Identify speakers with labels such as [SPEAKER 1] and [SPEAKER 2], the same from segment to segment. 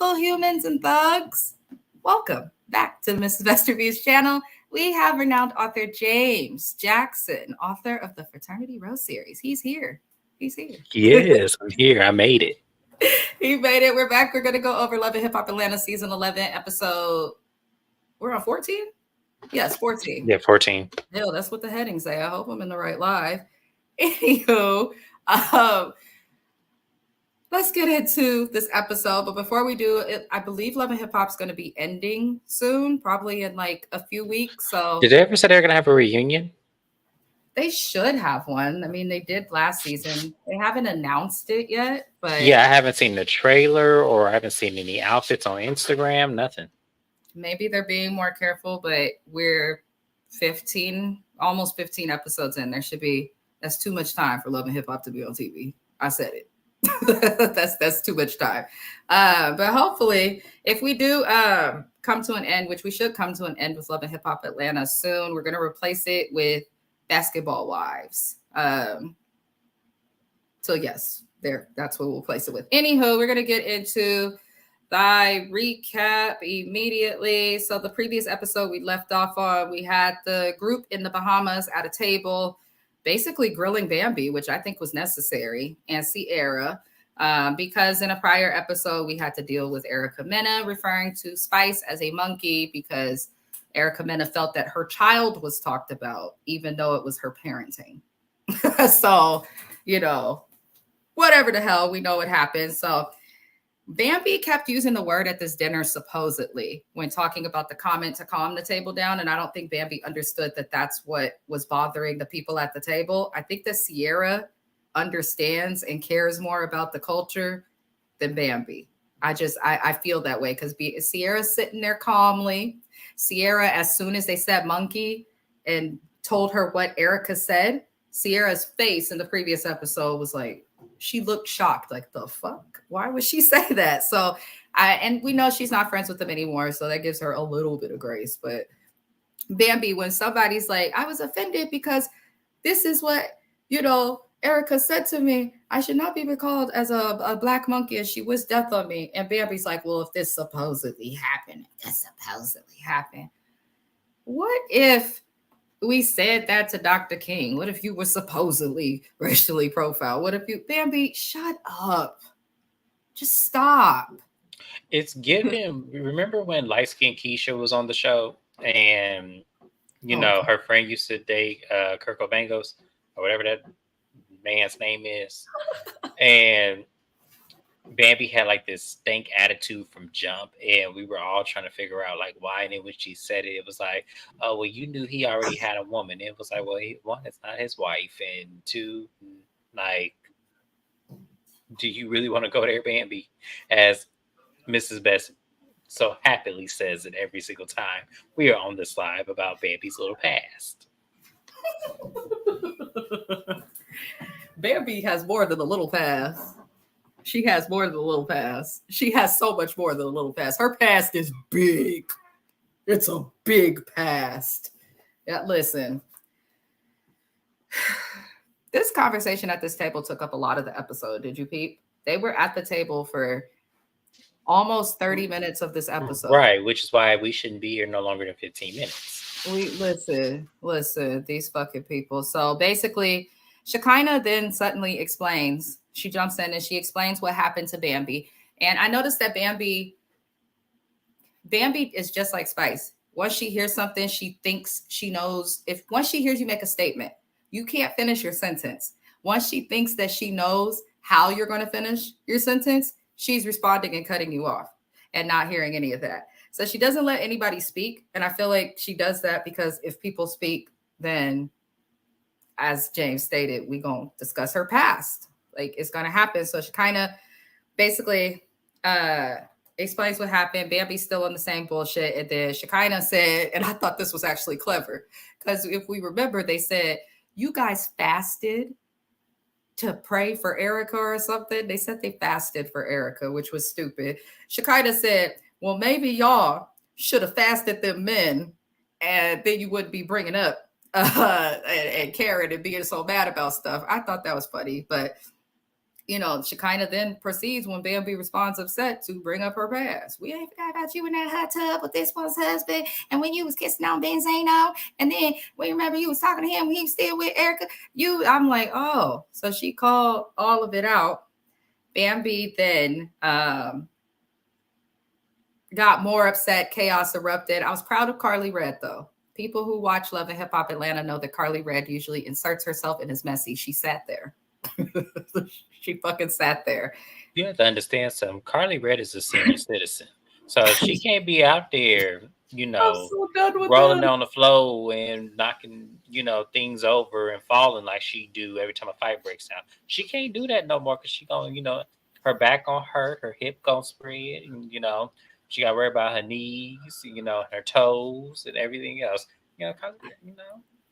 [SPEAKER 1] Hello, humans and thugs. Welcome back to the MIZZES channel. We have renowned author James Jackson, author of the Fraternity Rose series. He's here. He's here.
[SPEAKER 2] Yes, I'm here. I made it.
[SPEAKER 1] He made it. We're back. We're going to go over Love and Hip Hop Atlanta season 11 episode. We're on 14? Yes, 14.
[SPEAKER 2] Yeah, 14.
[SPEAKER 1] Hell, that's what the headings say. I hope I'm in the right live. Anywho, let's get into this episode. But before we do it, I believe Love and Hip Hop's going to be ending soon, probably in like a few weeks. So
[SPEAKER 2] Did they ever say they were gonna have a reunion?
[SPEAKER 1] they should have one. I mean, they did last season. They haven't announced it yet, but
[SPEAKER 2] Yeah, I haven't seen the trailer or I haven't seen any outfits on Instagram. Nothing.
[SPEAKER 1] maybe they're being more careful. But we're 15, almost 15 episodes in. That's too much time for Love and Hip Hop to be on TV. I said it. that's too much time. But hopefully, if we do come to an end, which we should come to an end with Love and Hip Hop Atlanta soon, we're gonna replace it with Basketball Wives. So yes, that's what we'll place it with. Anywho, we're gonna get into the recap immediately. So the previous episode we left off on, we had the group in the Bahamas at a table, basically grilling Bambi, which I think was necessary, and Sierra, because in a prior episode, we had to deal with Erica Mena referring to Spice as a monkey because Erica Mena felt that her child was talked about, even though it was her parenting. So, whatever the hell, we know what happened. So Bambi kept using the word at this dinner, supposedly, when talking about the comment to calm the table down. And I don't think Bambi understood that that's what was bothering the people at the table. I think that Sierra understands and cares more about the culture than Bambi. I feel that way because Sierra's sitting there calmly. Sierra, as soon as they said monkey and told her what Erica said, Sierra's face in the previous episode was like, she looked shocked, like, the fuck? Why would she say that? So and we know she's not friends with them anymore, so that gives her a little bit of grace. But Bambi, when somebody's like, I was offended because this is what, Erica said to me, I should not be recalled as a black monkey, and she wished death on me. And Bambi's like, well, if this supposedly happened, what if we said that to Dr. King? What if you were supposedly racially profiled? What if you, Bambi, shut up. Just stop.
[SPEAKER 2] It's giving. Remember when light skinned Keisha was on the show and her friend used to date Kirk Obangos or whatever that man's name is, and Bambi had like this stank attitude from jump, and we were all trying to figure out like why. And then when she said it, it was like, oh well, you knew he already had a woman. It was like, well, one, it's not his wife, and two, like, do you really want to go there, Bambi? As Mrs. Best so happily says it every single time we are on this live about Bambi's little past.
[SPEAKER 1] Bambi has more than a little past. She has more than a little past. She has so much more than a little past. Her past is big. It's a big past. Yeah, listen. This conversation at this table took up a lot of the episode. Did you peep? They were at the table for almost 30 minutes of this episode.
[SPEAKER 2] Right, which is why we shouldn't be here no longer than 15 minutes.
[SPEAKER 1] Listen, these fucking people. So basically, Shekinah then suddenly explains, she jumps in and she explains what happened to Bambi. And I noticed that Bambi is just like Spice. Once she hears something, she thinks she knows. Once she hears you make a statement, you can't finish your sentence. Once she thinks that she knows how you're going to finish your sentence, she's responding and cutting you off and not hearing any of that. So she doesn't let anybody speak. And I feel like she does that because if people speak, then as James stated, we're going to discuss her past. Like, it's going to happen. So she kind of basically explains what happened. Bambi's still on the same bullshit. And then Shekinah said, and I thought this was actually clever, because if we remember, they said, you guys fasted to pray for Erica or something. They said they fasted for Erica, which was stupid. Shekinah said, well, maybe y'all should have fasted them men, and then you wouldn't be bringing up and Karen and being so mad about stuff. I thought that was funny. But Shekinah then proceeds when Bambi responds upset to bring up her past. We ain't forgot about you in that hot tub with this one's husband, and when you was kissing on Benzino, and then we remember you was talking to him when he was still with Erica. I'm like, oh, so she called all of it out. Bambi then got more upset. Chaos erupted. I was proud of Carly Red, though. People who watch Love and Hip Hop Atlanta know that Carly Red usually inserts herself and is messy. She sat there. She fucking sat there.
[SPEAKER 2] You have to understand something. Carly Red is a senior citizen, so she can't be out there,
[SPEAKER 1] so
[SPEAKER 2] rolling on the floor and knocking, things over and falling like she do every time a fight breaks out. She can't do that no more because she going, her back gonna hurt, her hip gonna spread, and she got to worry about her knees, her toes and everything else.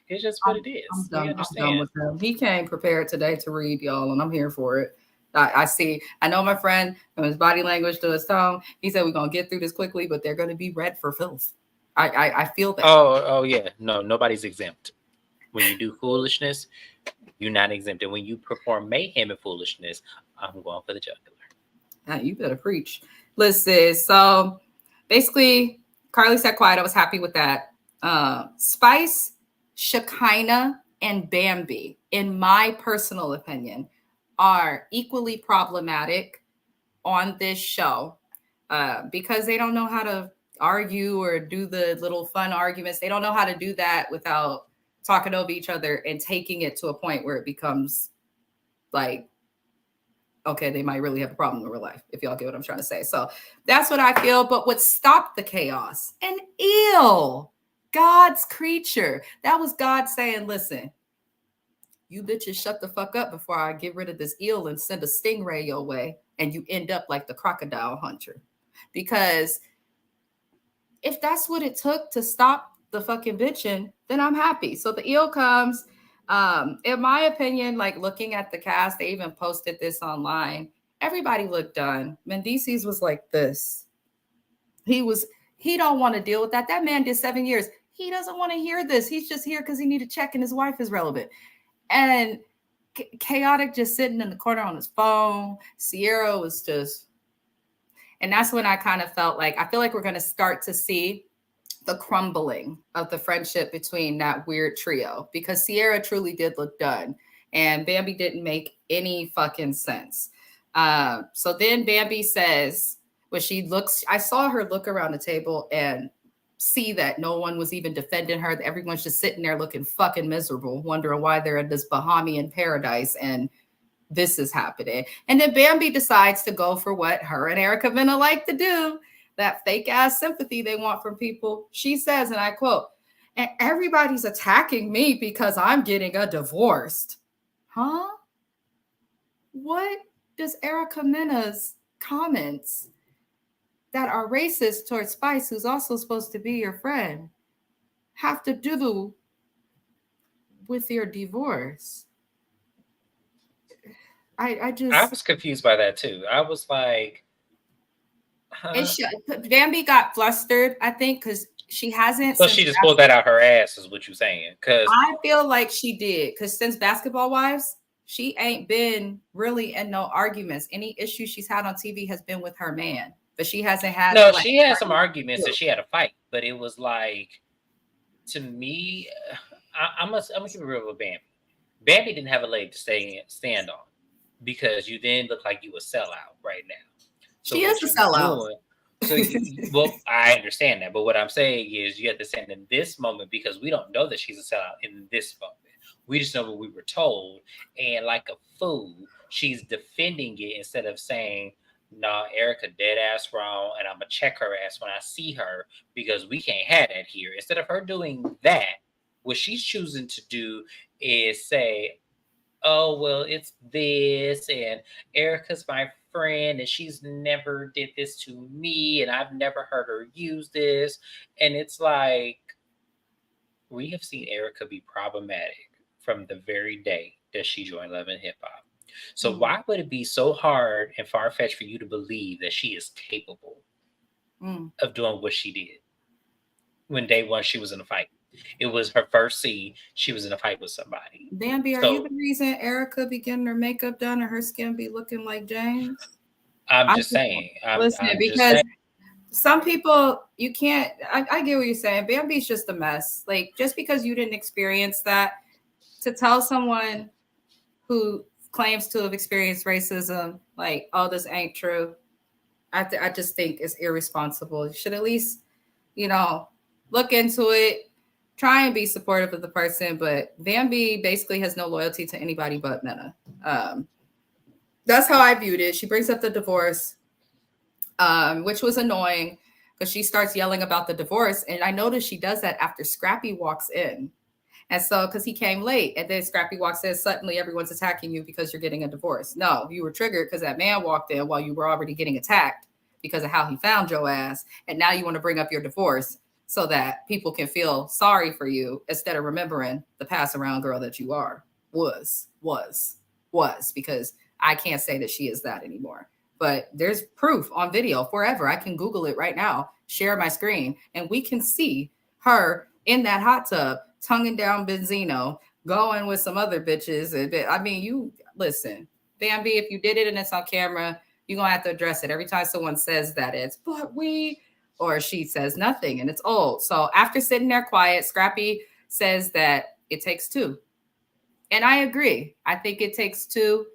[SPEAKER 2] It's just what it is.
[SPEAKER 1] I'm done with him. He came prepared today to read, y'all, and I'm here for it. I know my friend from his body language to his tone. He said we're gonna get through this quickly, but they're gonna be read for filth. I feel that.
[SPEAKER 2] Oh yeah. No, nobody's exempt. When you do foolishness, you're not exempt. And when you perform mayhem and foolishness, I'm going for the jugular.
[SPEAKER 1] You better preach. Listen, so basically, Carly sat quiet. I was happy with that. Spice, Shekinah, and Bambi, in my personal opinion, are equally problematic on this show because they don't know how to argue or do the little fun arguments. They don't know how to do that without talking over each other and taking it to a point where it becomes like, okay, they might really have a problem in real life, if y'all get what I'm trying to say. So that's what I feel. But what stopped the chaos? An eel, God's creature. That was God saying, listen, you bitches shut the fuck up before I get rid of this eel and send a stingray your way and you end up like the crocodile hunter. Because if that's what it took to stop the fucking bitching, then I'm happy. So the eel comes. In my opinion, like looking at the cast, they even posted this online. Everybody looked done. Mendices was like this. He don't want to deal with that. That man did 7 years. He doesn't want to hear this. He's just here because he need to check and his wife is relevant. And Khaotic just sitting in the corner on his phone. Sierra was just, and that's when I kind of felt like, I feel like we're going to start to see the crumbling of the friendship between that weird trio, because Sierra truly did look done and Bambi didn't make any fucking sense. So then Bambi says, when she looks, I saw her look around the table and see that no one was even defending her. Everyone's just sitting there looking fucking miserable, wondering why they're in this Bahamian paradise and this is happening. And then Bambi decides to go for what her and Erica Mena like to do, that fake ass sympathy they want from people. She says, and I quote, and everybody's attacking me because I'm getting a divorce. Huh? What does Erica Mena's comments that are racist towards Spice, who's also supposed to be your friend, have to do with your divorce? I
[SPEAKER 2] was confused by that too. I was like,
[SPEAKER 1] Bambi got flustered, I think, because she hasn't.
[SPEAKER 2] So she just pulled that out her ass, is what you're saying? Because
[SPEAKER 1] I feel like she did, because since Basketball Wives, she ain't been really in no arguments. Any issue she's had on TV has been with her man, but she hasn't had.
[SPEAKER 2] No, like, she had some arguments and she had a fight, but it was like, to me, I'm gonna keep it real with Bambi. Bambi didn't have a leg to stand on, because you then look like you a sellout right now.
[SPEAKER 1] So she is a sellout.
[SPEAKER 2] Well, I understand that, but what I'm saying is you have to stand in this moment, because we don't know that she's a sellout in this moment. We just know what we were told, and like a fool, she's defending it instead of saying, "Nah, Erica dead ass wrong, and I'm gonna check her ass when I see her, because we can't have that here." Instead of her doing that, what she's choosing to do is say, "Oh, well, it's this, and Erica's my friend, and she's never did this to me, and I've never heard her use this." And it's like, we have seen Erica be problematic from the very day that she joined Love and Hip Hop. So why would it be so hard and far-fetched for you to believe that she is capable of doing what she did when day one she was in a fight? It was her first scene. She was in a fight with somebody.
[SPEAKER 1] Bambi, are you
[SPEAKER 2] So
[SPEAKER 1] the reason Erica be getting her makeup done and her skin be looking like James?
[SPEAKER 2] I'm
[SPEAKER 1] I
[SPEAKER 2] just
[SPEAKER 1] just
[SPEAKER 2] saying.
[SPEAKER 1] listen
[SPEAKER 2] I'm just
[SPEAKER 1] because
[SPEAKER 2] saying.
[SPEAKER 1] some people you can't. I get what you're saying. Bambi's just a mess. Like just because you didn't experience that, to tell someone who claims to have experienced racism, like, oh, this ain't true. I just think it's irresponsible. You should at least, you know, look into it, try and be supportive of the person. But Bambi basically has no loyalty to anybody but Mena. That's how I viewed it. She brings up the divorce, which was annoying because she starts yelling about the divorce. And I noticed she does that after Scrappy walks in. And so, because he came late, and then Scrappy walks in, suddenly everyone's attacking you because you're getting a divorce. No, you were triggered because that man walked in while you were already getting attacked because of how he found your ass. And now you want to bring up your divorce so that people can feel sorry for you instead of remembering the pass around girl that you are, because I can't say that she is that anymore. But there's proof on video forever. I can Google it right now, share my screen, and we can see her in that hot tub, tonguing down Benzino, going with some other bitches. I mean, you listen, Bambi, if you did it and it's on camera, you're gonna have to address it. Every time someone says that, it's but we, or she says nothing and it's old. So after sitting there quiet, Scrappy says that it takes two. And I agree. I think it takes two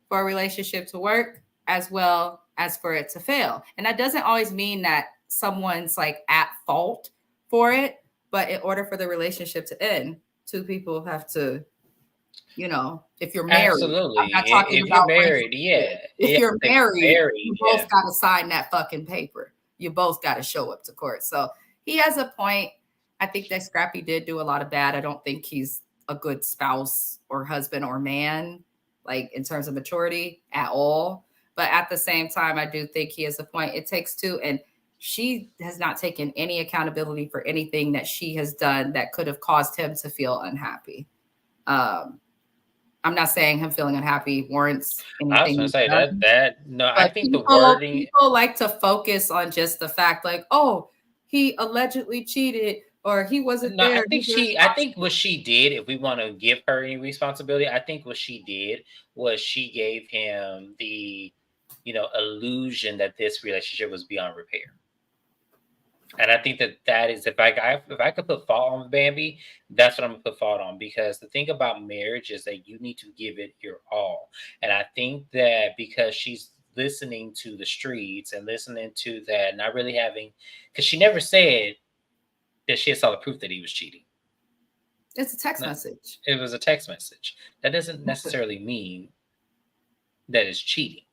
[SPEAKER 1] for a relationship to work as well as for it to fail. And that doesn't always mean that someone's like at fault for it, but in order for the relationship to end, two people have to, if you're married, I'm
[SPEAKER 2] Absolutely.
[SPEAKER 1] not talking
[SPEAKER 2] If you're
[SPEAKER 1] about
[SPEAKER 2] married,
[SPEAKER 1] relationship.
[SPEAKER 2] yeah.
[SPEAKER 1] If
[SPEAKER 2] Yeah.
[SPEAKER 1] you're
[SPEAKER 2] If you're
[SPEAKER 1] married,
[SPEAKER 2] married,
[SPEAKER 1] you
[SPEAKER 2] yeah.
[SPEAKER 1] both got to sign that fucking paper. You both got to show up to court. So he has a point. I think that Scrappy did do a lot of bad. I don't think he's a good spouse or husband or man, like in terms of maturity at all. But at the same time, I do think he has a point. It takes two. And she has not taken any accountability for anything that she has done that could have caused him to feel unhappy. I'm not saying him feeling unhappy warrants
[SPEAKER 2] I was
[SPEAKER 1] anything
[SPEAKER 2] gonna
[SPEAKER 1] he's
[SPEAKER 2] say
[SPEAKER 1] done,
[SPEAKER 2] that no, I
[SPEAKER 1] but
[SPEAKER 2] think the
[SPEAKER 1] people
[SPEAKER 2] wording.
[SPEAKER 1] people like to focus on just the fact, like, oh, he allegedly cheated or he wasn't
[SPEAKER 2] No, I
[SPEAKER 1] there.
[SPEAKER 2] think I think what she did, if we want to give her any responsibility, I think what she did was she gave him the, illusion that this relationship was beyond repair. And I think that is, if I could put fault on Bambi, that's what I'm gonna put fault on, because the thing about marriage is that you need to give it your all. And I think that because she's listening to the streets and listening to that, not really having, because she never said that she had solid proof that he was cheating.
[SPEAKER 1] It's a text
[SPEAKER 2] No,
[SPEAKER 1] message.
[SPEAKER 2] it was a text message. That doesn't necessarily mean that it's cheating.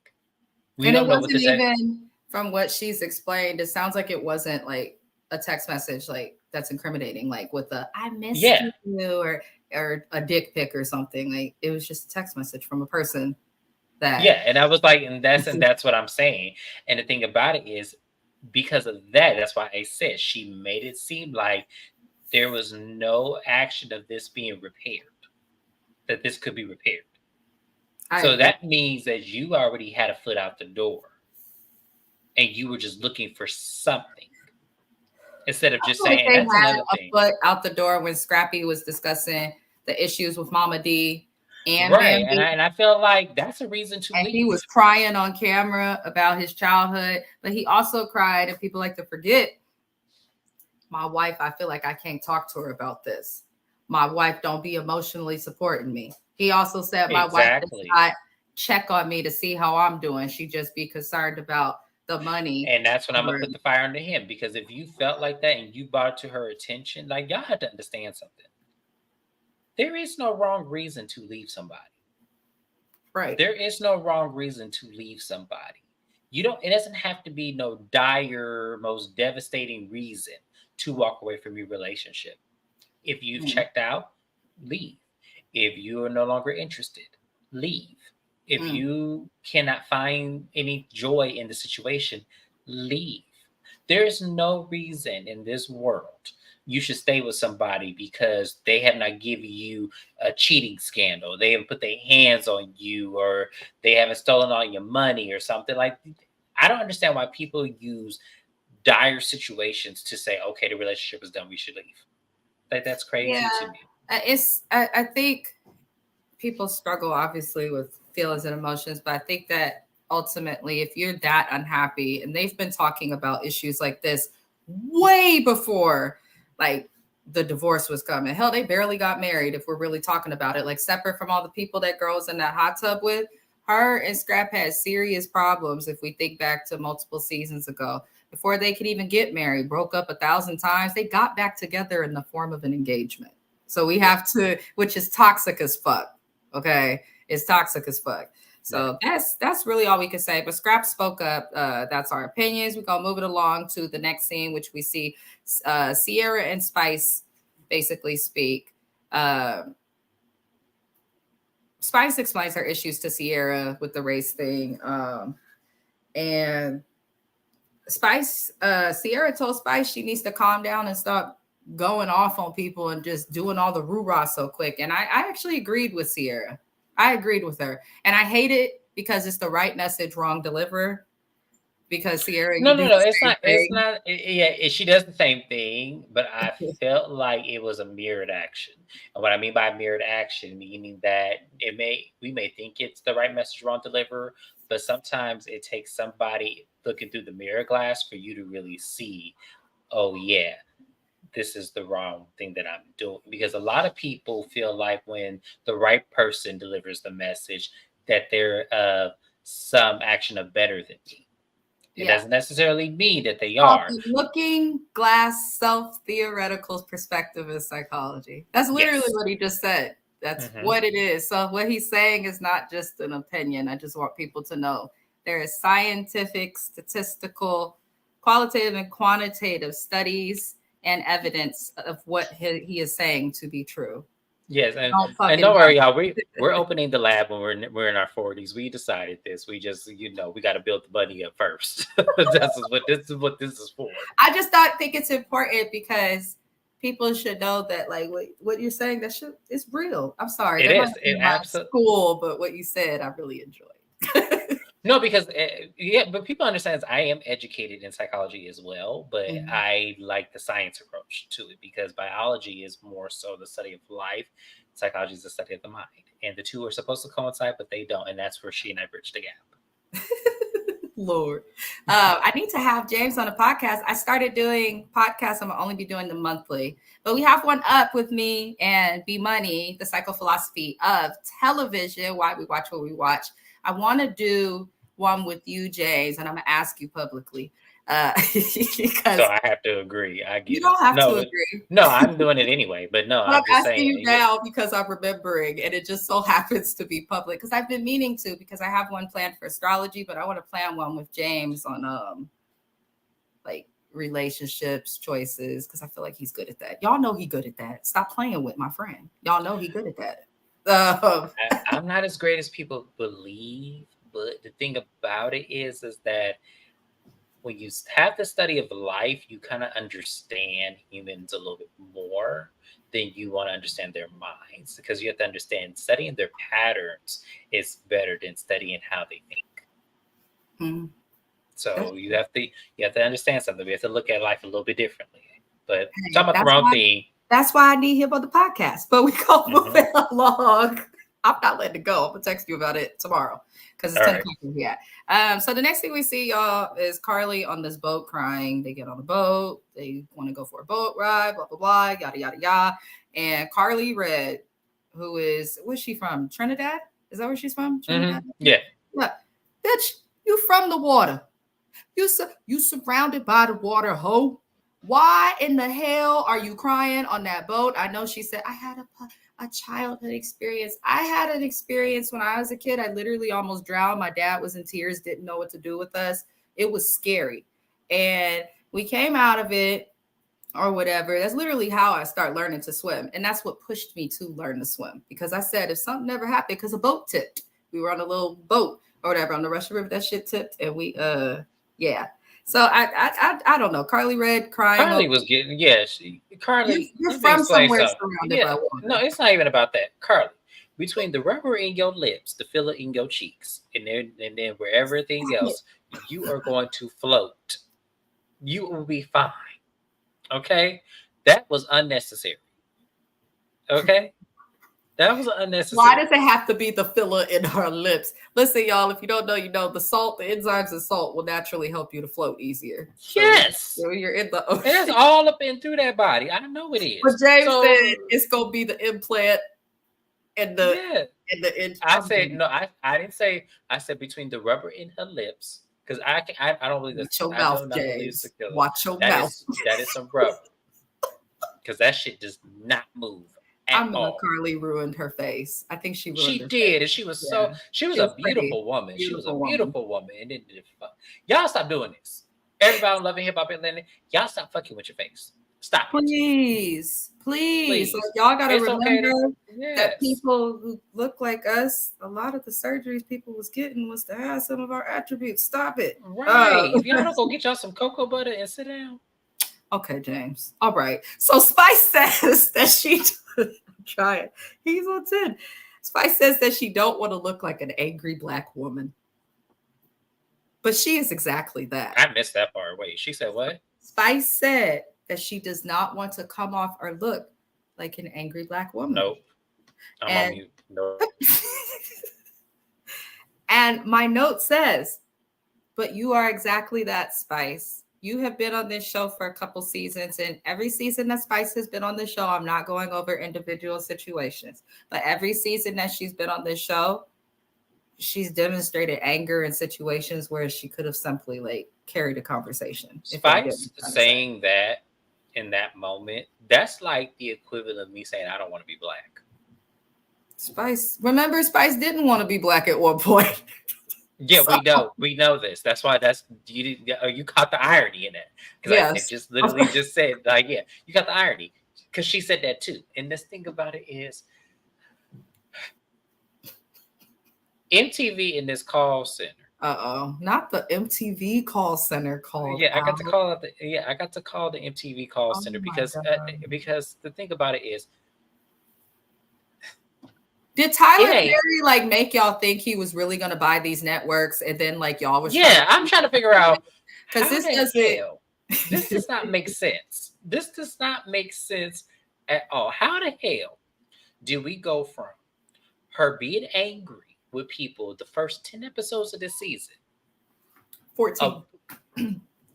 [SPEAKER 2] We
[SPEAKER 1] And it
[SPEAKER 2] don't know what
[SPEAKER 1] wasn't
[SPEAKER 2] this.
[SPEAKER 1] even, from what she's explained, it sounds like it wasn't like a text message like that's incriminating, like with a I missed
[SPEAKER 2] Yeah,
[SPEAKER 1] you or a dick pic or something. Like it was just a text message from a person that
[SPEAKER 2] yeah, and I was like, and that's what I'm saying. And the thing about it is, because of that, that's why I said she made it seem like there was no action of this being repaired, that this could be repaired.
[SPEAKER 1] I
[SPEAKER 2] So
[SPEAKER 1] agree.
[SPEAKER 2] that means that you already had a foot out the door and you were just looking for something instead of
[SPEAKER 1] I
[SPEAKER 2] just
[SPEAKER 1] feel like
[SPEAKER 2] saying,
[SPEAKER 1] they
[SPEAKER 2] and that's
[SPEAKER 1] had
[SPEAKER 2] another
[SPEAKER 1] a
[SPEAKER 2] thing.
[SPEAKER 1] foot out the door when Scrappy was discussing the issues with Mama D and
[SPEAKER 2] Right. And
[SPEAKER 1] Bambi.
[SPEAKER 2] I feel like that's a reason to
[SPEAKER 1] And he
[SPEAKER 2] leave.
[SPEAKER 1] was crying on camera about his childhood, but he also cried, and people like to forget, my wife, I feel like I can't talk to her about this. My wife don't be emotionally supporting me. He also said my wife does
[SPEAKER 2] Exactly.
[SPEAKER 1] not check on me to see how I'm doing. She just be concerned about the money.
[SPEAKER 2] And that's when I'm gonna
[SPEAKER 1] Or,
[SPEAKER 2] put the fire under him, because if you felt like that and you brought it to her attention, like, y'all have to understand something. There is no wrong reason to leave somebody.
[SPEAKER 1] right.
[SPEAKER 2] There is no wrong reason to leave somebody. It doesn't have to be no dire, most devastating reason to walk away from your relationship. If you've
[SPEAKER 1] Mm,
[SPEAKER 2] checked out, leave. If you are no longer interested, leave. If
[SPEAKER 1] mm.
[SPEAKER 2] you cannot find any joy in the situation, leave. There is no reason in this world you should stay with somebody because they have not given you a cheating scandal. They haven't put their hands on you, or they haven't stolen all your money or something like. I don't understand why people use dire situations to say, okay, the relationship is done, we should leave. That's crazy to me.
[SPEAKER 1] I think people struggle obviously with feelings and emotions, but I think that ultimately, if you're that unhappy, and they've been talking about issues like this way before, like the divorce was coming. Hell, they barely got married. If we're really talking about it, like separate from all the people that girls in that hot tub with, her and Scrap had serious problems. If we think back to multiple seasons ago, before they could even get married, broke up 1,000 times. They got back together in the form of an engagement. So we have to, which is toxic as fuck. Okay, it's toxic as fuck. So that's really all we can say. But Scrap spoke up. That's our opinions. We're gonna move it along to the next scene, which we see Sierra and Spice basically speak. Spice explains her issues to Sierra with the race thing. And Sierra told Spice she needs to calm down and stop going off on people and just doing all the roo-rah so quick. And I actually agreed with Sierra. I agreed with her. And I hate it because it's the right message, wrong deliverer. Because Sierra,
[SPEAKER 2] no, it's not. Thing. It's not. Yeah, she does the same thing, but I felt like it was a mirrored action. And what I mean by mirrored action, meaning that we may think it's the right message, wrong deliverer, but sometimes it takes somebody looking through the mirror glass for you to really see, oh yeah, this is the wrong thing that I'm doing. Because a lot of people feel like when the right person delivers the message, that they're some action of better than me. It doesn't necessarily mean that they are.
[SPEAKER 1] Looking glass self-theoretical perspective is psychology. That's literally what he just said. That's what it is. So what he's saying is not just an opinion. I just want people to know there is scientific, statistical, qualitative, and quantitative studies and evidence of what he is saying to be true.
[SPEAKER 2] Yes, and don't worry, y'all. We're opening the lab when we're in our 40s. We decided this. We just, we got to build the money up first. This is what this is for.
[SPEAKER 1] I just think it's important because people should know that, like, what you're saying, that shit is real. I'm sorry,
[SPEAKER 2] it is. It absolutely
[SPEAKER 1] cool, but what you said, I really enjoyed.
[SPEAKER 2] No, because but people understand I am educated in psychology as well, but I like the science approach to it because biology is more so the study of life. Psychology is the study of the mind, and the two are supposed to coincide, but they don't, and that's where she and I bridge the gap.
[SPEAKER 1] Lord, I need to have James on a podcast. I started doing podcasts. I'm gonna only be doing them monthly, but we have one up with me and B Money, the psychophilosophy of television. Why we watch what we watch. I want to do one with you, James, and I'm going to ask you publicly.
[SPEAKER 2] Because so I have to agree. I get
[SPEAKER 1] you don't have to agree.
[SPEAKER 2] No, I'm doing it anyway. But no, I'm just asking
[SPEAKER 1] you now because I'm remembering, and it just so happens to be public. Because I've been meaning to, because I have one planned for astrology, but I want to plan one with James on like relationships, choices, because I feel like he's good at that. Y'all know he's good at that. Stop playing with my friend. Y'all know he's good at that.
[SPEAKER 2] I'm not as great as people believe, but the thing about it is that when you have the study of life, you kind of understand humans a little bit more than you want to understand their minds, because you have to understand studying their patterns is better than studying how they think. So you have to understand something. We have to look at life a little bit differently. But talking about the wrong thing.
[SPEAKER 1] That's why I need him on the podcast. But we go move it along. I'm not letting it go. I'm gonna text you about it tomorrow because it's 10 o'clock. Yeah. So the next thing we see, y'all, is Carly on this boat crying. They get on the boat. They want to go for a boat ride. Blah blah blah. Yada yada yada. And Carly Red, where's she from? Trinidad? Is that where she's from? Trinidad?
[SPEAKER 2] Yeah.
[SPEAKER 1] Bitch, you from the water? You surrounded by the water, ho. Why in the hell are you crying on that boat? I know she said, I had a childhood experience. I had an experience when I was a kid. I literally almost drowned. My dad was in tears, didn't know what to do with us. It was scary. And we came out of it or whatever. That's literally how I started learning to swim. And that's what pushed me to learn to swim. Because I said, if something never happened, because a boat tipped. We were on a little boat or whatever on the Russian River. That shit tipped. And we, yeah. So I don't know. Carly Red crying.
[SPEAKER 2] Carly was getting, Carly.
[SPEAKER 1] You're from somewhere surrounded by water.
[SPEAKER 2] No, it's not even about that. Carly, between the rubber in your lips, the filler in your cheeks, and then where everything else, you are going to float. You will be fine. Okay? That was unnecessary. Okay, that was
[SPEAKER 1] Why
[SPEAKER 2] unnecessary.
[SPEAKER 1] does it have to be the filler in her lips? Listen, y'all, if you don't know, you know the salt, the enzymes and salt will naturally help you to float easier.
[SPEAKER 2] Yes.
[SPEAKER 1] So you're in the ocean.
[SPEAKER 2] And it's all up and through that body. I know it is.
[SPEAKER 1] But James
[SPEAKER 2] So,
[SPEAKER 1] said it's gonna be the implant and the
[SPEAKER 2] I said no. I didn't say. I said between the rubber in her lips because I don't believe this.
[SPEAKER 1] Watch your
[SPEAKER 2] I
[SPEAKER 1] mouth,
[SPEAKER 2] do not believe
[SPEAKER 1] James.
[SPEAKER 2] it's a killer.
[SPEAKER 1] Watch your mouth.
[SPEAKER 2] That is some rubber because that shit does not move at all.
[SPEAKER 1] Carly ruined her face. I think she ruined
[SPEAKER 2] She
[SPEAKER 1] her
[SPEAKER 2] did,
[SPEAKER 1] face.
[SPEAKER 2] and she was a beautiful woman. She was a beautiful woman. And then y'all stop doing this. Everybody on Loving Hip Hop Atlanta, y'all stop fucking with your face. Stop.
[SPEAKER 1] Please. Like, y'all gotta remember that people who look like us, a lot of the surgeries people was getting was to have some of our attributes. Stop it.
[SPEAKER 2] Right. If y'all don't go get y'all some cocoa butter and sit down.
[SPEAKER 1] Okay, James. All right. So Spice says that she try it. He's on 10. Spice says that she don't want to look like an angry Black woman. But she is exactly that.
[SPEAKER 2] I missed that part. Wait, she said what?
[SPEAKER 1] Spice said that she does not want to come off or look like an angry Black woman.
[SPEAKER 2] Nope. I'm on mute. Nope.
[SPEAKER 1] And my note says, but you are exactly that, Spice. You have been on this show for a couple seasons, and every season that Spice has been on the show, I'm not going over individual situations, but every season that she's been on this show, she's demonstrated anger in situations where she could have simply like carried a conversation.
[SPEAKER 2] Spice saying that in that moment, that's like the equivalent of me saying I don't want to be Black.
[SPEAKER 1] Spice didn't want to be Black at one point.
[SPEAKER 2] Yeah, we know this. That's why you caught the irony in it. Because I just literally just said, like, yeah, you got the irony. Because she said that too. And this thing about it is MTV in this call center.
[SPEAKER 1] Not the MTV call center call.
[SPEAKER 2] Yeah, I got to call it I got to call the MTV call center because the thing about it is,
[SPEAKER 1] did Tyler Perry like make y'all think he was really going to buy these networks, and then like y'all was?
[SPEAKER 2] Yeah, I'm trying to figure out
[SPEAKER 1] because this
[SPEAKER 2] does not make sense. This does not make sense at all. How the hell do we go from her being angry with people the first 10 episodes of this season?
[SPEAKER 1] 14.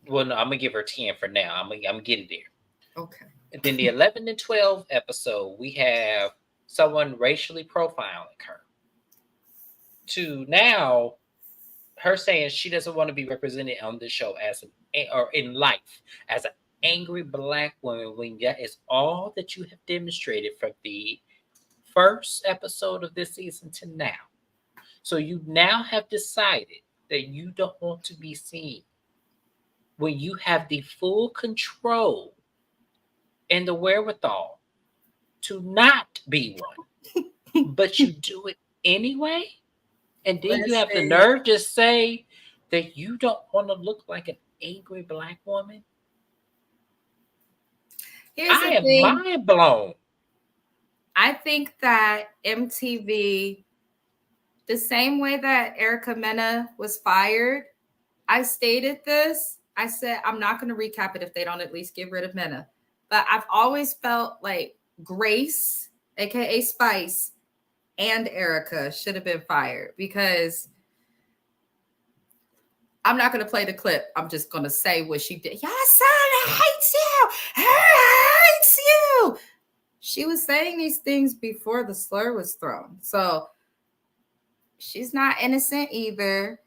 [SPEAKER 2] Well, no, I'm gonna give her 10 for now. I'm getting there.
[SPEAKER 1] Okay.
[SPEAKER 2] And then the 11 and 12 episode, we have someone racially profiling her. To now, her saying she doesn't want to be represented on the show or in life as an angry Black woman, when that is all that you have demonstrated from the first episode of this season to now. So you now have decided that you don't want to be seen when you have the full control and the wherewithal to not be one, but you do it anyway. And then you have the nerve to say that you don't want to look like an angry Black woman. I am mind blown.
[SPEAKER 1] I think that MTV, the same way that Erica Mena was fired, I stated this. I said, I'm not going to recap it if they don't at least get rid of Mena. But I've always felt like Grace, aka Spice, and Erica should have been fired, because I'm not going to play the clip. I'm just going to say what she did. Your son hates you. Hates you. She was saying these things before the slur was thrown. So she's not innocent either.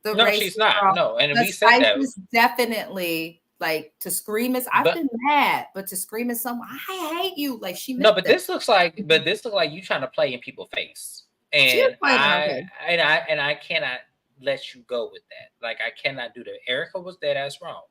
[SPEAKER 2] No, she's not. No, and we said that.
[SPEAKER 1] Is definitely like, to scream as I've been mad, but to scream at someone, I hate you. Like she.
[SPEAKER 2] No, but this looks like you trying to play in people's face, and I cannot let you go with that. Like, I cannot do that. Erica was dead ass wrong.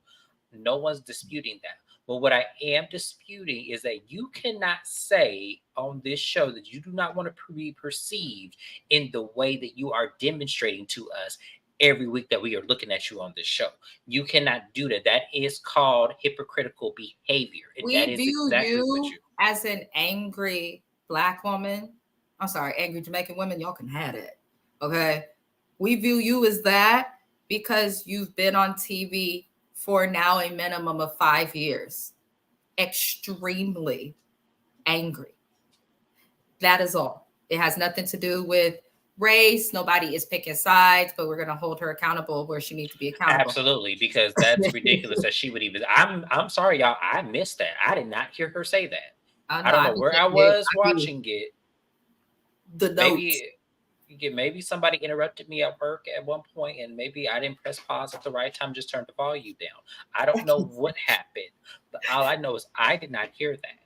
[SPEAKER 2] No one's disputing that. But what I am disputing is that you cannot say on this show that you do not want to be perceived in the way that you are demonstrating to us every week that we are looking at you on this show. You cannot do that. That is called hypocritical behavior. And that is exactly what you
[SPEAKER 1] as an angry Black woman. I'm sorry, angry Jamaican women, y'all can have it. Okay. We view you as that because you've been on TV for now a minimum of 5 years. Extremely angry. That is all. It has nothing to do with race. Nobody is picking sides, but we're going to hold her accountable where she needs to be accountable.
[SPEAKER 2] Absolutely, because that's ridiculous that she would even. I'm sorry, y'all. I missed that. I did not hear her say that. I
[SPEAKER 1] No,
[SPEAKER 2] don't
[SPEAKER 1] I
[SPEAKER 2] know
[SPEAKER 1] be
[SPEAKER 2] where I
[SPEAKER 1] getting it.
[SPEAKER 2] was watching it.
[SPEAKER 1] The notes.
[SPEAKER 2] Maybe somebody interrupted me at work at one point, and maybe I didn't press pause at the right time. Just turned the volume down. I don't know what happened, but all I know is I did not hear that.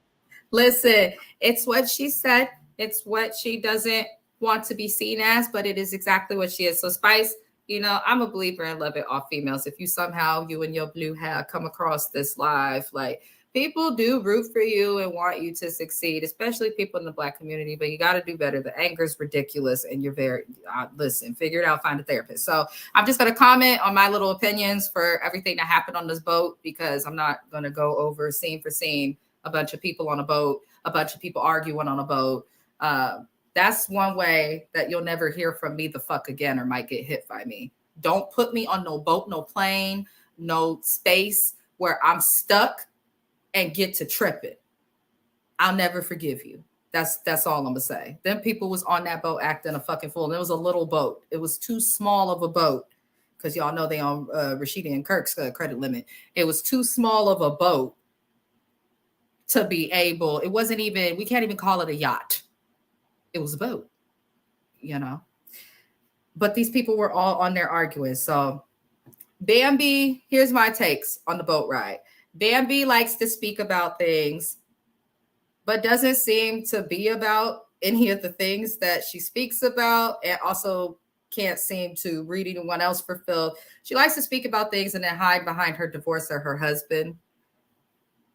[SPEAKER 1] Listen, it's what she said. It's what she doesn't want to be seen as, but it is exactly what she is. So Spice, you know, I'm a believer in love it all females. If you somehow, you and your blue hair come across this live, like people do root for you and want you to succeed, especially people in the Black community, but you got to do better. The anger is ridiculous and you're very, listen, figure it out, find a therapist. So I'm just going to comment on my little opinions for everything that happened on this boat, because I'm not going to go over scene for scene a bunch of people on a boat, a bunch of people arguing on a boat. That's one way that you'll never hear from me the fuck again, or might get hit by me. Don't put me on no boat, no plane, no space where I'm stuck and get to tripping. I'll never forgive you. That's all I'm gonna say. Them people was on that boat acting a fucking fool. And it was a little boat. It was too small of a boat, because y'all know they on Rasheeda and Kirk's credit limit. It was too small of a boat to be able. It wasn't even. We can't even call it a yacht. It was a boat, you know. But these people were all on there arguing. So Bambi, here's my takes on the boat ride. Bambi likes to speak about things, but doesn't seem to be about any of the things that she speaks about, and also can't seem to read anyone else fulfilled. She likes to speak about things and then hide behind her divorce or her husband,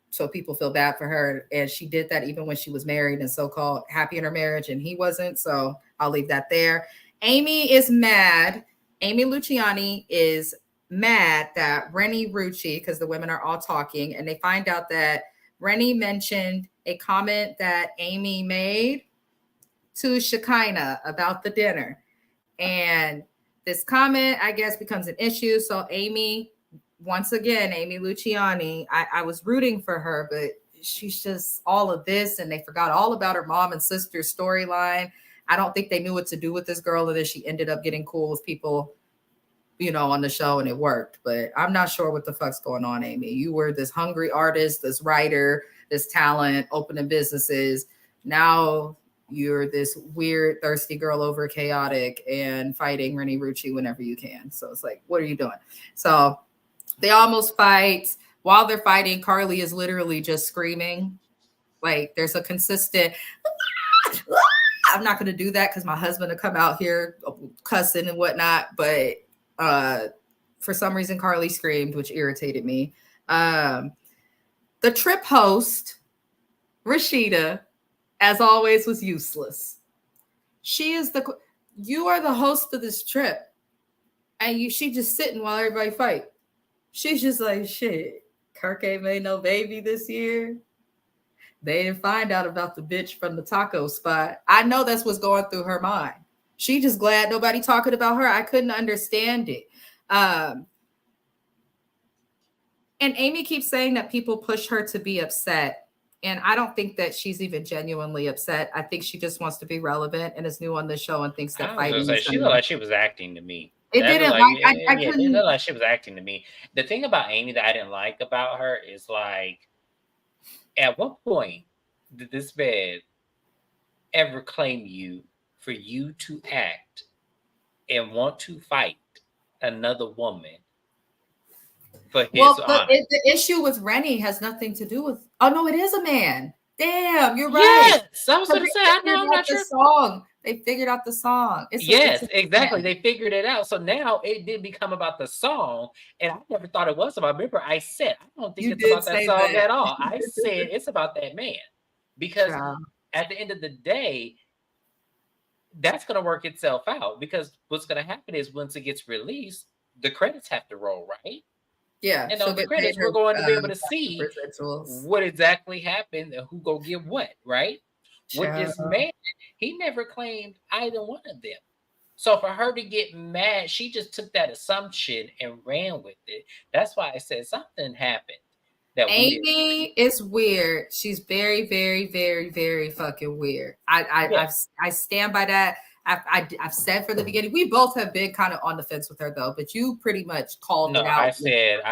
[SPEAKER 1] so people feel bad for her. And she did that even when she was married and so-called happy in her marriage, and he wasn't. So I'll leave that there. Amy is mad. Amy Luciani is mad that Rennie Rucci, because the women are all talking, and they find out that Rennie mentioned a comment that Amy made to Shekinah about the dinner. And this comment, I guess, becomes an issue. So Amy, once again, Amy Luciani, I was rooting for her, but she's just all of this, and they forgot all about her mom and sister storyline. I don't think they knew what to do with this girl, and then she ended up getting cool with people, you know, on the show, and it worked. But I'm not sure what the fuck's going on, Amy. You were this hungry artist, this writer, this talent, opening businesses. Now you're this weird, thirsty girl over khaotic and fighting Rennie Rucci whenever you can. So it's like, what are you doing? So they almost fight. While they're fighting, Carly is literally just screaming. Like there's a consistent, I'm not going to do that because my husband will come out here cussing and whatnot. But for some reason, Carly screamed, which irritated me. The trip host, Rasheeda, as always, was useless. You are the host of this trip, and she just sitting while everybody fight. She's just like, shit, Kirk ain't made no baby this year. They didn't find out about the bitch from the taco spot. I know that's what's going through her mind. She just glad nobody talking about her. I couldn't understand it. And Amy keeps saying that people push her to be upset. And I don't think that she's even genuinely upset. I think she just wants to be relevant and is new on the show and thinks that fighting is
[SPEAKER 2] she looked like she was acting to me.
[SPEAKER 1] It didn't
[SPEAKER 2] like,
[SPEAKER 1] like I
[SPEAKER 2] it
[SPEAKER 1] couldn't.
[SPEAKER 2] looked like she was acting to me. The thing about Amy that I didn't like about her is like, at what point did this man ever claim you for you to act and want to fight another woman for his honor?
[SPEAKER 1] The issue with Rennie has nothing to do with. Oh no, it is a man. Damn, you're right.
[SPEAKER 2] Yes, I was going to say. I know. I'm not sure.
[SPEAKER 1] Song. They figured out the song.
[SPEAKER 2] Yes, exactly. They figured it out. So now it did become about the song, and I never thought it was about. Remember, I said I don't think it's about that song at all. I said it's about that man, because at the end of the day, that's going to work itself out. Because what's going to happen is once it gets released, the credits have to roll, right?
[SPEAKER 1] Yeah,
[SPEAKER 2] and on the credits, we're going to be able to see what exactly happened and who go get what, right? With this man, he never claimed either one of them. So for her to get mad, she just took that assumption and ran with it. That's why I said something happened. That weird.
[SPEAKER 1] Amy is weird. She's very, very, very, very fucking weird. I stand by that. I've said from the beginning, we both have been kind of on the fence with her though, but you pretty much called it out.
[SPEAKER 2] I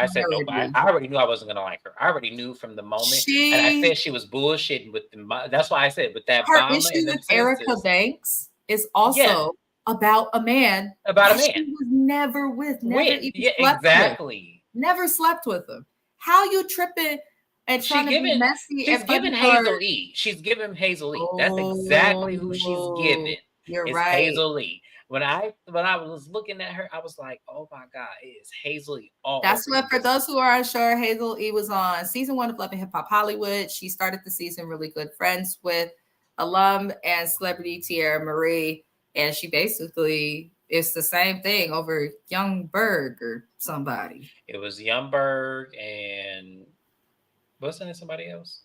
[SPEAKER 2] said nope. I already knew I wasn't gonna like her. I already knew from the moment, and I said she was bullshitting with the. That's why I said with that
[SPEAKER 1] her
[SPEAKER 2] Obama
[SPEAKER 1] issue
[SPEAKER 2] and
[SPEAKER 1] with Erica
[SPEAKER 2] senses,
[SPEAKER 1] Banks is also about a man she was never with, never even slept
[SPEAKER 2] exactly,
[SPEAKER 1] with, never slept with him. How you tripping? And trying to be messy.
[SPEAKER 2] She's giving Hazel E. She's giving Hazel E. That's exactly who she's giving.
[SPEAKER 1] You're
[SPEAKER 2] it's
[SPEAKER 1] right.
[SPEAKER 2] Hazel E. When I was looking at her, I was like, oh my God, it is Hazel E.
[SPEAKER 1] That's what, for those who are unsure, Hazel E was on season 1 of Love and Hip Hop Hollywood. She started the season really good friends with alum and celebrity Tierra Marie. And she basically, it's the same thing over Young Berg or somebody.
[SPEAKER 2] It was Young Berg and wasn't it somebody else?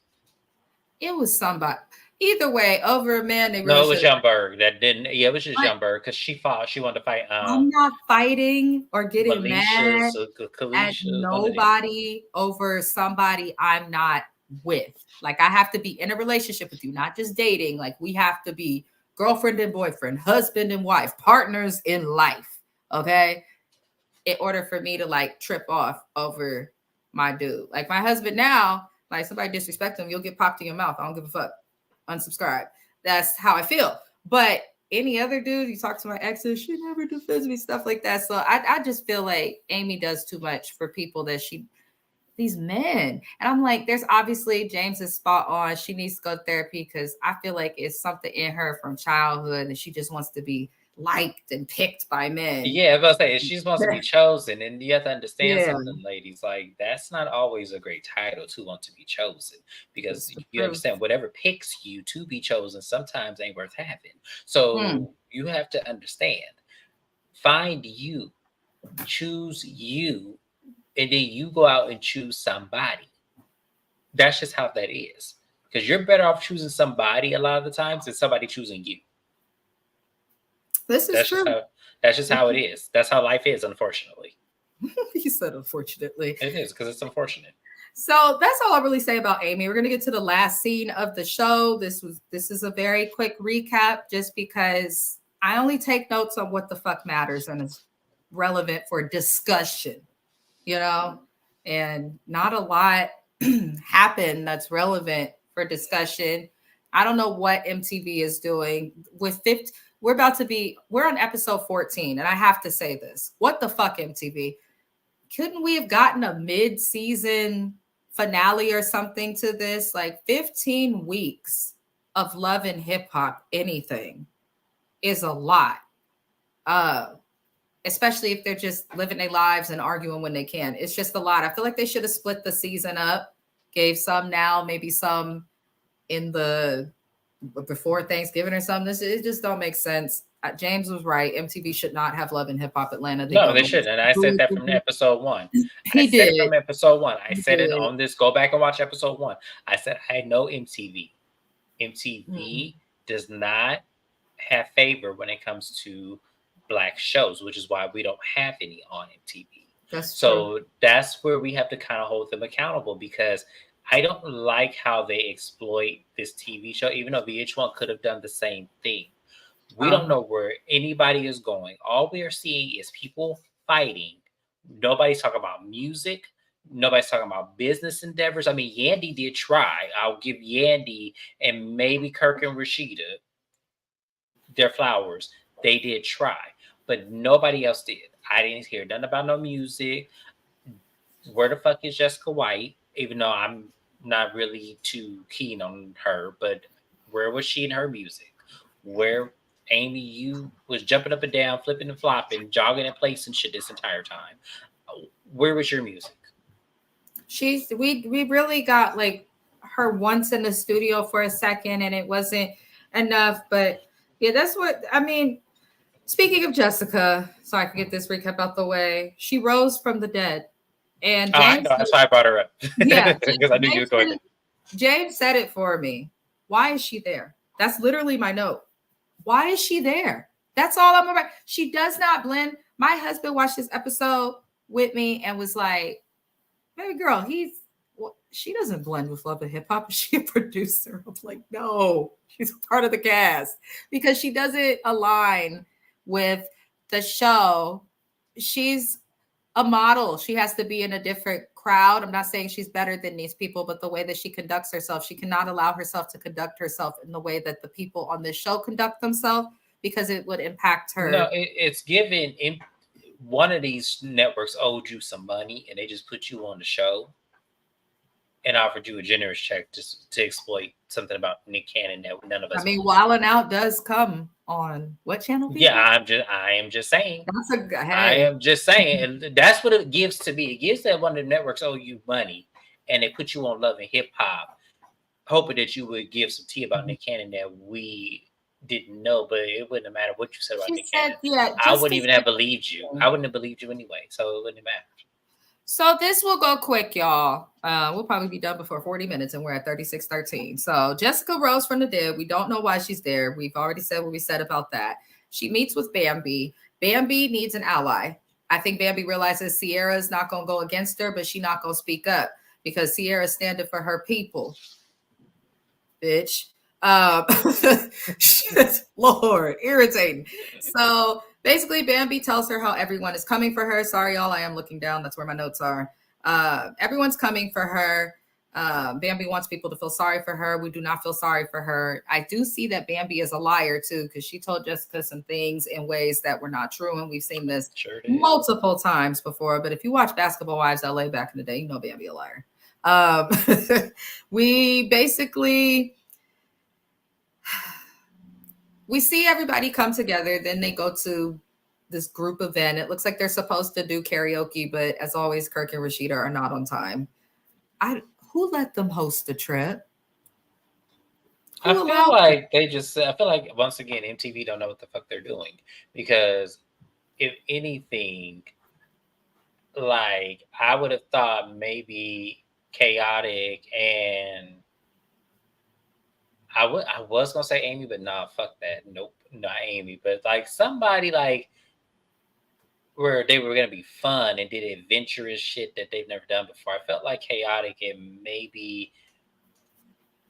[SPEAKER 1] It was somebody. Either way, over a man. They really
[SPEAKER 2] no, it was Young Berg that didn't. Yeah, it was just Young Berg because she fought. She wanted to fight.
[SPEAKER 1] I'm not fighting or getting mad at nobody over somebody I'm not with. Like I have to be in a relationship with you, not just dating. Like we have to be girlfriend and boyfriend, husband and wife, partners in life. Okay, in order for me to like trip off over my dude, like my husband now. Like somebody disrespect him, you'll get popped in your mouth. I don't give a fuck. Unsubscribe. That's how I feel. But any other dude, you talk to my exes, she never defends me, stuff like that. So I just feel like Amy does too much for people that these men. And I'm like, there's obviously James is spot on. She needs to go to therapy because I feel like it's something in her from childhood and she just wants to be liked and picked by men.
[SPEAKER 2] Yeah, I was about to say, she's supposed to be chosen, and you have to understand something, ladies. Like that's not always a great title to want to be chosen because you understand whatever picks you to be chosen sometimes ain't worth having. So you have to understand, find you, choose you, and then you go out and choose somebody. That's just how that is. Because you're better off choosing somebody a lot of the times than somebody choosing you.
[SPEAKER 1] This is true.
[SPEAKER 2] That's just how it is. That's how life is, unfortunately.
[SPEAKER 1] You said unfortunately.
[SPEAKER 2] It is because it's unfortunate.
[SPEAKER 1] So that's all I'll really say about Amy. We're gonna get to the last scene of the show. This is a very quick recap, just because I only take notes on what the fuck matters and is relevant for discussion, you know, and not a lot happened that's relevant for discussion. I don't know what MTV is doing with 50. We're on episode 14, and I have to say this. What the fuck, MTV? Couldn't we have gotten a mid-season finale or something to this? Like 15 weeks of Love and Hip Hop, anything, is a lot. Especially if they're just living their lives and arguing when they can. It's just a lot. I feel like they should have split the season up, gave some now, maybe some in the before Thanksgiving or something. It just don't make sense. James was right. MTV should not have Love and Hip Hop Atlanta.
[SPEAKER 2] They shouldn't. And I said that from episode 1.
[SPEAKER 1] I said
[SPEAKER 2] it from episode 1. I said it on this. Go back and watch episode 1. I said I know MTV. MTV does not have favor when it comes to Black shows, which is why we don't have any on MTV. That's where we have to kind of hold them accountable, because I don't like how they exploit this TV show, even though VH1 could have done the same thing. We don't know where anybody is going. All we are seeing is people fighting. Nobody's talking about music. Nobody's talking about business endeavors. I mean, Yandy did try. I'll give Yandy and maybe Kirk and Rasheeda their flowers. They did try, but nobody else did. I didn't hear nothing about no music. Where the fuck is Jessica White? Even though I'm not really too keen on her, but where was she in her music? Where Amy, you was jumping up and down, flipping and flopping, jogging in place and shit this entire time. Where was your music?
[SPEAKER 1] We really got like her once in the studio for a second, and it wasn't enough. But yeah, that's what I mean. Speaking of Jessica, so I can get this recap out the way, she rose from the dead. And James,
[SPEAKER 2] that's why I brought her up.
[SPEAKER 1] Yeah,
[SPEAKER 2] because I knew you were going there.
[SPEAKER 1] James said it for me. Why is she there? That's literally my note. Why is she there? That's all I'm about. She does not blend. My husband watched this episode with me and was like, "Baby girl, he's well, she doesn't blend with Love and Hip Hop. Is she a producer? I'm like, no, she's a part of the cast because she doesn't align with the show. She's a model. She has to be in a different crowd. I'm not saying she's better than these people, but the way that she conducts herself, she cannot allow herself to conduct herself in the way that the people on this show conduct themselves because it would impact her.
[SPEAKER 2] No, it's given in one of these networks owed you some money and they just put you on the show and offered you a generous check just to exploit something about Nick Cannon that none of us.
[SPEAKER 1] I mean, Wildin' Out does come on what channel? People?
[SPEAKER 2] Yeah, I am just saying.
[SPEAKER 1] That's a hey.
[SPEAKER 2] I am just saying, and that's what it gives to me. It gives that one of the networks owe you money, and they put you on Love and Hip Hop, hoping that you would give some tea about Nick Cannon that we didn't know, but it wouldn't have mattered what you said about Nick Cannon.
[SPEAKER 1] Yeah,
[SPEAKER 2] I wouldn't even have believed you. I wouldn't have believed you anyway, so it wouldn't have mattered.
[SPEAKER 1] So this will go quick, y'all. We'll probably be done before 40 minutes, and we're at 36:13. So Jessica rose from the dead. We don't know why she's there. We've already said what we said about that. She meets with Bambi. Bambi needs an ally. I think Bambi realizes Sierra is not going to go against her, but she's not going to speak up because Sierra's standing for her people. Bitch. Lord, irritating. So basically, Bambi tells her how everyone is coming for her. Sorry, y'all, I am looking down. That's where my notes are. Everyone's coming for her. Bambi wants people to feel sorry for her. We do not feel sorry for her. I do see that Bambi is a liar, too, because she told Jessica some things in ways that were not true, and we've seen this multiple times before. But if you watch Basketball Wives LA back in the day, you know Bambi a liar. We basically... We see everybody come together. Then they go to this group event. It looks like they're supposed to do karaoke, but as always, Kirk and Rasheeda are not on time. Who let them host the trip?
[SPEAKER 2] I feel like once again, MTV don't know what the fuck they're doing because if anything, like I would have thought maybe Khaotic and I was gonna say Amy, but nah, fuck that. Nope, not Amy. But like somebody like where they were gonna be fun and did adventurous shit that they've never done before. I felt like Khaotic and maybe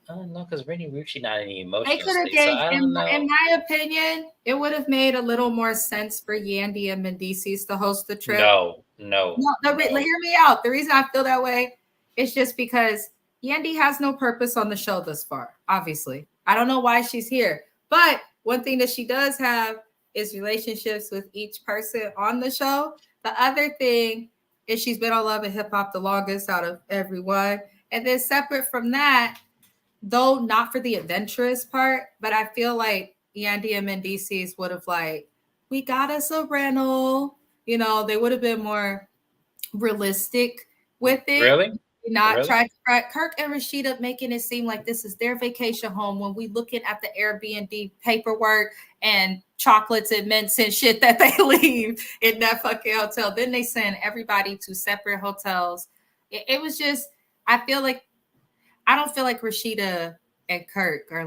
[SPEAKER 2] I don't know because Rennie Rucci not any emotional.
[SPEAKER 1] They could have gave, in my opinion, it would have made a little more sense for Yandy and Mendices to host the trip.
[SPEAKER 2] No.
[SPEAKER 1] Hear me out. The reason I feel that way is just because Yandy has no purpose on the show thus far, obviously. I don't know why she's here. But one thing that she does have is relationships with each person on the show. The other thing is she's been on Love and Hip Hop the longest out of everyone. And then separate from that, though not for the adventurous part, but I feel like Yandy and Mendices would have we got us a rental. You know, they would have been more realistic with it.
[SPEAKER 2] Really?
[SPEAKER 1] Try to Kirk and Rasheeda making it seem like this is their vacation home when we looking at the Airbnb paperwork and chocolates and mints and shit that they leave in that fucking hotel. Then they send everybody to separate hotels. It was just, I don't feel like Rasheeda and Kirk are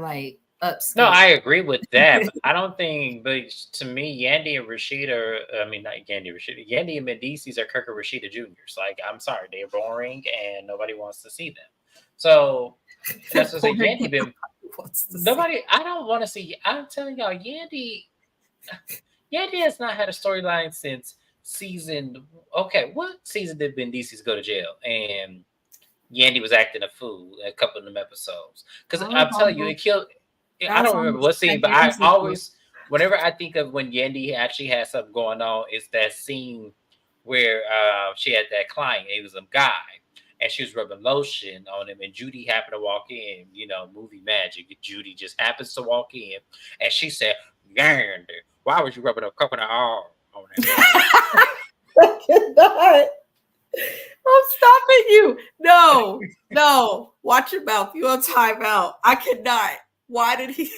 [SPEAKER 1] upscale.
[SPEAKER 2] No, I agree with that. But I don't think, but to me, Yandy and Rasheeda, not Yandy and Rasheeda, Yandy and Mendices are Kirk and Rasheeda Juniors. I'm sorry, they're boring and nobody wants to see them. So that's what I say. Yandy been nobody. I don't want to see. I'm telling y'all, Yandy has not had a storyline since season. Okay, what season did Mendices go to jail and Yandy was acting a fool in a couple of them episodes? Because I'm telling you, it killed. I don't remember what scene, but I always, whenever I think of when Yandy actually had something going on, it's that scene where she had that client. It was a guy, and she was rubbing lotion on him, and Judy happened to walk in. You know, movie magic. Judy just happens to walk in, and she said, "Yandy, why was you rubbing a coconut oil on him?"
[SPEAKER 1] I cannot. I'm stopping you. No. Watch your mouth. You on timeout. I cannot. Why did he?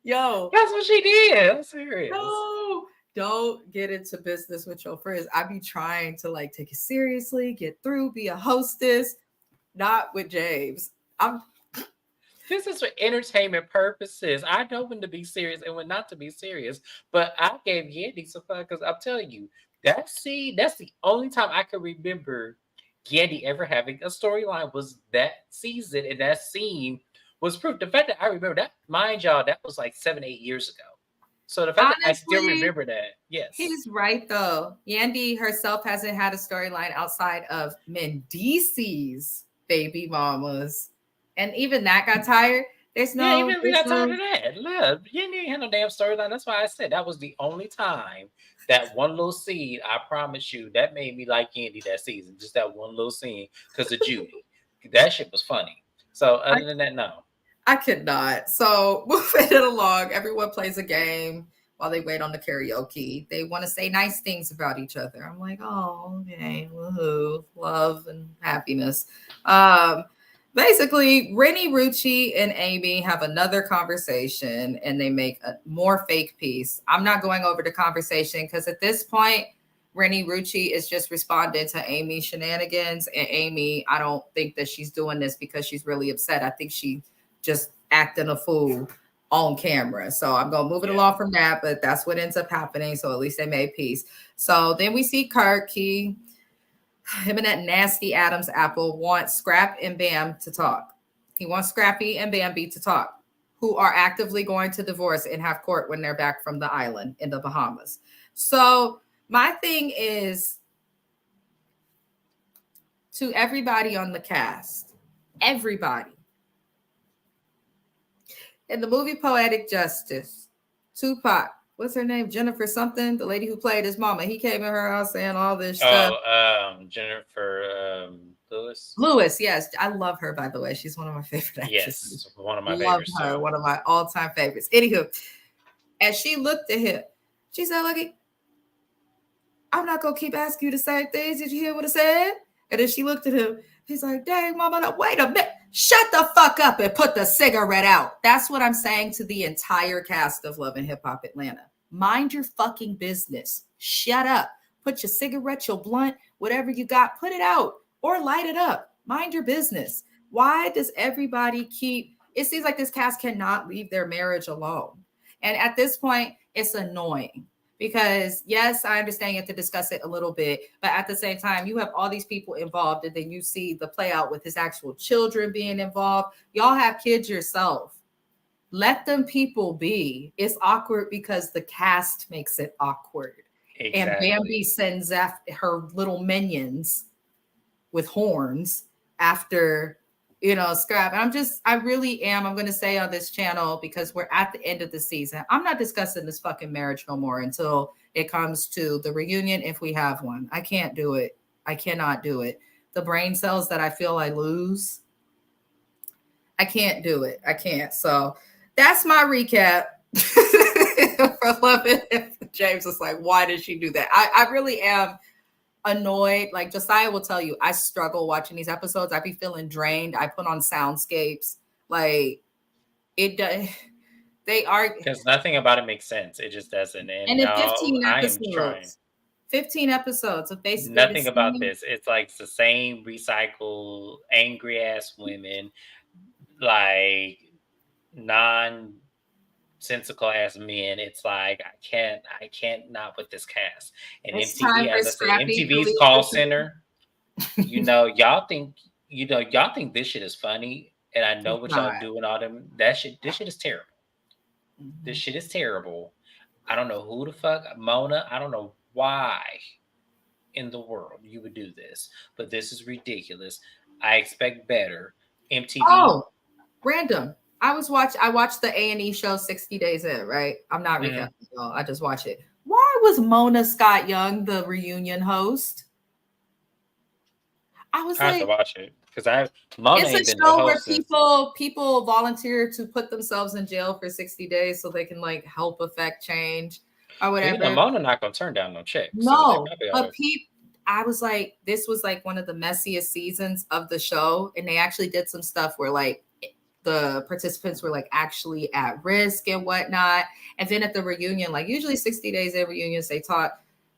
[SPEAKER 1] Yo.
[SPEAKER 2] That's what she did. I'm serious.
[SPEAKER 1] No. Don't get into business with your friends. I be trying to take it seriously, get through, be a hostess. Not with James.
[SPEAKER 2] This is for entertainment purposes. I know when to be serious and when not to be serious. But I gave Yandy some fun because I'm telling you, that's the only time I can remember Yandy ever having a storyline was that season, and that scene was proof. The fact that I remember that, mind y'all, that was like 7-8 years ago. So the fact that I still
[SPEAKER 1] Honestly,
[SPEAKER 2] remember that, yes.
[SPEAKER 1] he's right though. Yandy herself hasn't had a storyline outside of Mendice's baby mamas, and even that got tired.
[SPEAKER 2] Yeah, even we got tired of that. Look, Yandy ain't had no damn storyline. That's why I said that was the only time that one little scene, I promise you, that made me like Yandy that season. Just that one little scene because of Judy. That shit was funny. So other than that, no.
[SPEAKER 1] I could not. So moving it along, everyone plays a game while they wait on the karaoke. They want to say nice things about each other. I'm like, oh, okay, woohoo, love and happiness. Um, Basically, Rennie, Rucci, and Amy have another conversation, and they make a more fake piece. I'm not going over the conversation because at this point, Rennie Rucci is just responding to Amy's shenanigans, and Amy, I don't think that she's doing this because she's really upset. I think she just acting a fool on camera. So I'm gonna move it along from that, but that's what ends up happening. So at least they made peace. So then we see Kirk. Him and that nasty Adam's apple want Scrap and Bam to talk. He wants Scrappy and Bambi to talk, who are actively going to divorce and have court when they're back from the island in the Bahamas. So my thing is to everybody on the cast, everybody. In the movie Poetic Justice, Tupac, what's her name? Jennifer something, the lady who played his mama. He came in her house saying all this stuff.
[SPEAKER 2] Jennifer Lewis.
[SPEAKER 1] Lewis, yes. I love her, by the way. She's one of my favorite actresses.
[SPEAKER 2] Yes, one of my
[SPEAKER 1] love
[SPEAKER 2] favorites.
[SPEAKER 1] Her,
[SPEAKER 2] too.
[SPEAKER 1] one of my all-time favorites. Anywho, as she looked at him, she said, "Look, I'm not gonna keep asking you the same things. Did you hear what I said?" And then she looked at him. He's like, "Dang, mama, no, wait a minute. Shut the fuck up and put the cigarette out." That's what I'm saying to the entire cast of Love and Hip Hop Atlanta. Mind your fucking business. Shut up. Put your cigarette, your blunt, whatever you got, put it out or light it up. Mind your business. Why does everybody keep, it seems like this cast cannot leave their marriage alone. And at this point, it's annoying. Because yes, I understand you have to discuss it a little bit, but at the same time, you have all these people involved, and then you see the play out with his actual children being involved. Y'all have kids yourself. Let them people be. It's awkward because the cast makes it awkward. Exactly. And Bambi sends after her little minions with horns after Scrap. And I'm going to say on this channel, because we're at the end of the season, I'm not discussing this fucking marriage no more until it comes to the reunion, if we have one. I can't do it. I cannot do it. The brain cells that I feel I lose, I can't do it. I can't. So that's my recap for Love It. James was like, why did she do that? I really am annoyed. Like Josiah will tell you, I struggle watching these episodes. I be feeling drained. I put on soundscapes. Like it does. They are,
[SPEAKER 2] because nothing about it makes sense. It just doesn't. And
[SPEAKER 1] in
[SPEAKER 2] no,
[SPEAKER 1] 15
[SPEAKER 2] I am
[SPEAKER 1] episodes,
[SPEAKER 2] trying.
[SPEAKER 1] 15 episodes of basically
[SPEAKER 2] nothing about this. It's like the same recycled angry ass women, like nonsensical ass men. It's like I can't not with this cast. And
[SPEAKER 1] It's
[SPEAKER 2] MTV, as I said, MTV's call center. Y'all think this shit is funny, and I know what y'all doing all them. This shit is terrible. Mm-hmm. This shit is terrible. I don't know who the fuck Mona. I don't know why in the world you would do this, but this is ridiculous. I expect better. MTV.
[SPEAKER 1] Oh, random. I watched the A&E show 60 Days In, right? I'm not recapping, y'all. I just watch it. Why was Mona Scott Young the reunion host? I
[SPEAKER 2] have to watch it because Mona ain't
[SPEAKER 1] it's a
[SPEAKER 2] been
[SPEAKER 1] show
[SPEAKER 2] the
[SPEAKER 1] where
[SPEAKER 2] host
[SPEAKER 1] people volunteer to put themselves in jail for 60 days so they can like help affect change or whatever.
[SPEAKER 2] Mona not gonna turn down no checks.
[SPEAKER 1] No, but I was like, this was like one of the messiest seasons of the show, and they actually did some stuff where like the participants were like actually at risk and whatnot. And then at the reunion, like usually 60 days in reunions,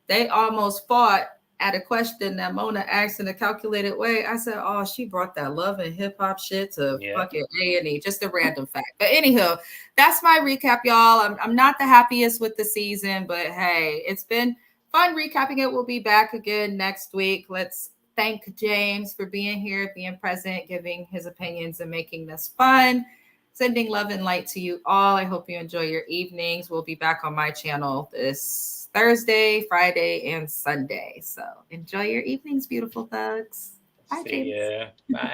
[SPEAKER 1] they almost fought at a question that Mona asked in a calculated way. I said, oh, she brought that Love and Hip Hop shit to fucking A&E. Just a random fact. But anywho, that's my recap, y'all. I'm not the happiest with the season, but hey, it's been fun recapping it. We'll be back again next week. Let's thank James for being here, being present, giving his opinions, and making this fun. Sending love and light to you all. I hope you enjoy your evenings. We'll be back on my channel this Thursday, Friday, and Sunday. So enjoy your evenings, beautiful thugs. Bye,
[SPEAKER 2] See
[SPEAKER 1] James.
[SPEAKER 2] ya. Bye.